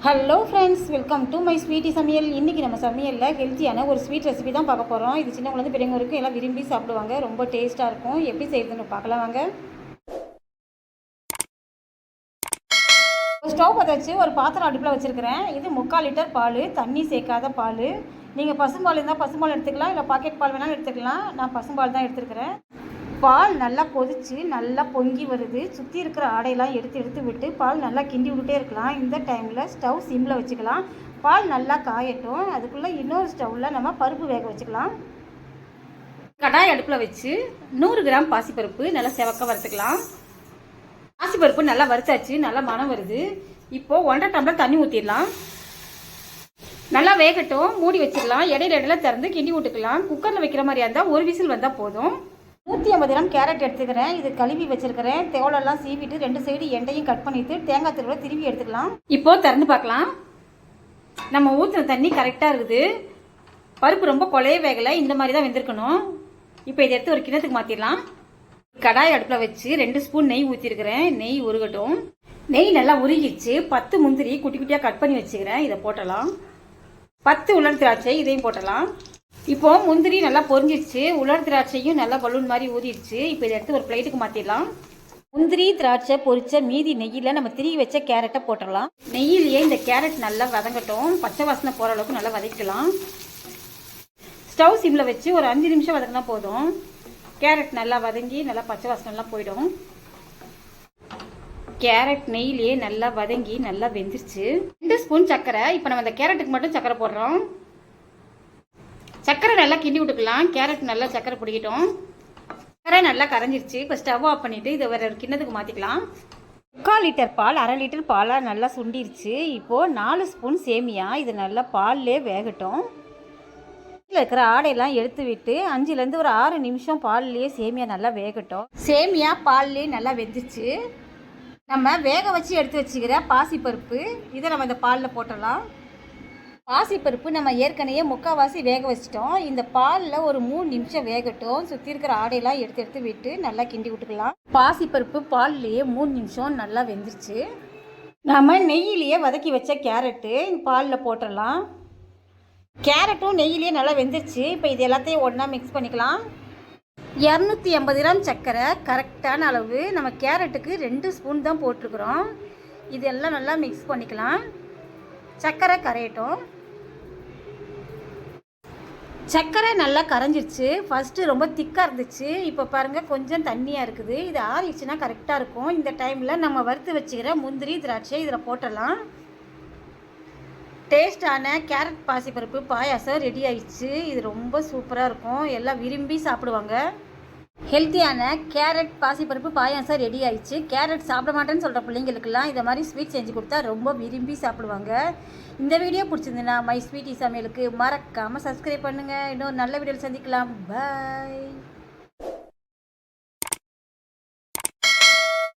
Hello friends, welcome to my Sweety சமையல். இன்றைக்கி நம்ம சமையலில் ஹெல்த்தியான ஒரு ஸ்வீட் ரெசிபி தான் பார்க்க போகிறோம். இது சின்ன குழந்தை பெரியவங்க வரைக்கும் எல்லாம் விரும்பி சாப்பிடுவாங்க. ரொம்ப டேஸ்ட்டாக இருக்கும். எப்படி செய்யுதுன்னு பார்க்கலாம் வாங்க. ஸ்டவ் பற்ற வச்சு ஒரு பாத்திரம் அடுப்பில் வச்சுருக்கிறேன். இது 3/4 லிட்டர் பால், தண்ணி சேர்க்காத பால். நீங்கள் பசும்பால் இருந்தால் பசும்பால் எடுத்துக்கலாம், இல்லை பாக்கெட் பால் வேணாலும் எடுத்துக்கலாம். நான் பசும்பால் தான் எடுத்துருக்கிறேன். பால் நல்லா கொதித்து நல்லா பொங்கி வருது. சுற்றி இருக்கிற ஆடையெல்லாம் எடுத்து விட்டு பால் நல்லா கிண்டி விட்டுட்டே இருக்கலாம். இந்த டைமில் ஸ்டவ் சிம்மில் வச்சுக்கலாம். பால் நல்லா காயட்டும். அதுக்குள்ளே இன்னொரு ஸ்டவ்வில் நம்ம பருப்பு வேக வச்சுக்கலாம். கடாய் அடுப்பில் வச்சு 100 கிராம் பாசிப்பருப்பு நல்லா செவக்க வறுத்துக்கலாம். பாசிப்பருப்பு நல்லா வறுத்தாச்சு, நல்லா மணம் வருது. இப்போது 1.5 டம்ளர் தண்ணி ஊற்றிடலாம். நல்லா வேகட்டும், மூடி வச்சிடலாம். இடையில திறந்து கிண்டி விட்டுக்கலாம். குக்கரில் வைக்கிற மாதிரியா இருந்தால் ஒரு விசில் வந்தால் போதும். 150 கிராம் கேரட் எடுத்துக்கிறேன். இது கழுவி வச்சிருக்கிறேன். தேவலெல்லாம் சீவிட்டு 2 சைடு எண்டையும் கட் பண்ணிட்டு தேங்காய் திருவிழா திருவி எடுத்துக்கலாம். இப்போ திறந்து பார்க்கலாம். நம்ம ஊற்றின தண்ணி கரெக்டாக இருக்குது. பருப்பு ரொம்ப கொலைய வேகலை, இந்த மாதிரி தான் வெந்திருக்கணும். இப்போ இதை எடுத்து ஒரு கிணத்துக்கு மாற்றிடலாம். கடாய் அடுப்பில் வச்சு 2 ஸ்பூன் நெய் ஊற்றிருக்கிறேன். நெய் உருகட்டும். நெய் நல்லா உருகிடுச்சு. 10 முந்திரி குட்டி குட்டியாக கட் பண்ணி வச்சுக்கிறேன். இதை போட்டலாம். 10 உலர் திராட்சை, இதையும் போட்டலாம். இப்போ முந்திரி நல்லா பொரிஞ்சிடுச்சு. உலர் திராட்சையும் நல்லா பலூன் மாதிரி ஊதிடுச்சு. இப்போ இதை எடுத்து ஒரு பிளேட்டுக்கு மாற்றிடலாம். முந்திரி திராட்சை பொரிச்ச மீதி நெய்யில் நம்ம திருவி வச்ச கேரட்டை போட்டுடலாம். நெய்யிலேயே இந்த கேரட் நல்லா வதங்கட்டும். பச்சை வாசனை போகிற அளவுக்கு நல்லா வதக்கலாம். ஸ்டவ் சிம்மில் வச்சு ஒரு 5 நிமிஷம் வதக்கினா போதும். கேரட் நல்லா வதங்கி நல்லா பச்சை வாசனைலாம் போயிடும். கேரட் நெய்யிலேயே நல்லா வதங்கி நல்லா வெந்துருச்சு. 2 ஸ்பூன் சர்க்கரை. இப்போ நம்ம இந்த கேரட்டுக்கு மட்டும் சர்க்கரை போடுறோம். சர்க்கரை நல்லா கிண்டி விட்டுக்கலாம். கேரட் நல்லா சர்க்கரை பிடிக்கட்டும். சர்க்கரை நல்லா கரைஞ்சிருச்சு. இப்போ ஸ்டவ் ஆஃப் பண்ணிவிட்டு இதை வேறு ஒரு கிண்ணத்துக்கு மாற்றிக்கலாம். 3/4 லிட்டர் பால், 1/2 லிட்டர் பாலாக நல்லா சுண்டிருச்சு. இப்போது 4 ஸ்பூன் சேமியா. இது நல்லா பால்லே வேகட்டும். இதில் இருக்கிற ஆடையெல்லாம் எடுத்து விட்டு 5லேருந்து ஒரு 6 நிமிஷம் பால்லேயே சேமியா நல்லா வேகட்டும். சேமியா பால்லே நல்லா வெந்துச்சு. நம்ம வேக வச்சு எடுத்து வச்சுக்கிற பாசிப்பருப்பு இதை நம்ம இந்த பாலில் போட்டுடலாம். பாசிப்பருப்பு நம்ம ஏற்கனவே 3/4 வேக வச்சிட்டோம். இந்த பாலில் ஒரு 3 நிமிஷம் வேகட்டும். சுற்றி இருக்கிற ஆடையெல்லாம் எடுத்து விட்டு நல்லா கிண்டி விட்டுக்கலாம். பாசிப்பருப்பு பால்லையே 3 நிமிஷம் நல்லா வெந்துருச்சு. நம்ம நெய்யிலேயே வதக்கி வச்ச கேரட்டு பாலில் போட்டுடலாம். கேரட்டும் நெய்யிலேயே நல்லா வெந்துருச்சு. இப்போ இது எல்லாத்தையும் ஒன்றா மிக்ஸ் பண்ணிக்கலாம். 280 கிராம் சர்க்கரை கரெக்டான அளவு. நம்ம கேரட்டுக்கு 2 ஸ்பூன் தான் போட்டிருக்கிறோம். இதெல்லாம் நல்லா மிக்ஸ் பண்ணிக்கலாம். சர்க்கரை கரையட்டும். சர்க்கரை நல்லா கரைஞ்சிருச்சு. ஃபஸ்ட்டு ரொம்ப திக்காக இருந்துச்சு. இப்போ பாருங்கள் கொஞ்சம் தண்ணியாக இருக்குது. இது ஆறிடுச்சுன்னா கரெக்டாக இருக்கும். இந்த டைமில் நம்ம வறுத்து வச்சுக்கிற முந்திரி திராட்சை இதில் போட்டலாம். டேஸ்டான கேரட் பாசிப்பருப்பு பாயாசம் ரெடி ஆயிடுச்சு. இது ரொம்ப சூப்பராக இருக்கும். எல்லாம் விரும்பி சாப்பிடுவாங்க. ஹெல்த்தியான கேரட் பாசிப்பருப்பு பாயாசம் ரெடி ஆயிடுச்சு. கேரட் சாப்பிட மாட்டேன்னு சொல்கிற பிள்ளைங்களுக்கெல்லாம் இதை மாதிரி ஸ்வீட் செஞ்சு கொடுத்தா ரொம்ப விரும்பி சாப்பிடுவாங்க. இந்த வீடியோ பிடிச்சிருந்துன்னா மை ஸ்வீட்டி சமையலுக்கு மறக்காமல் சப்ஸ்கிரைப் பண்ணுங்கள். இன்னொரு நல்ல வீடியோவில் சந்திக்கலாம். பாய்.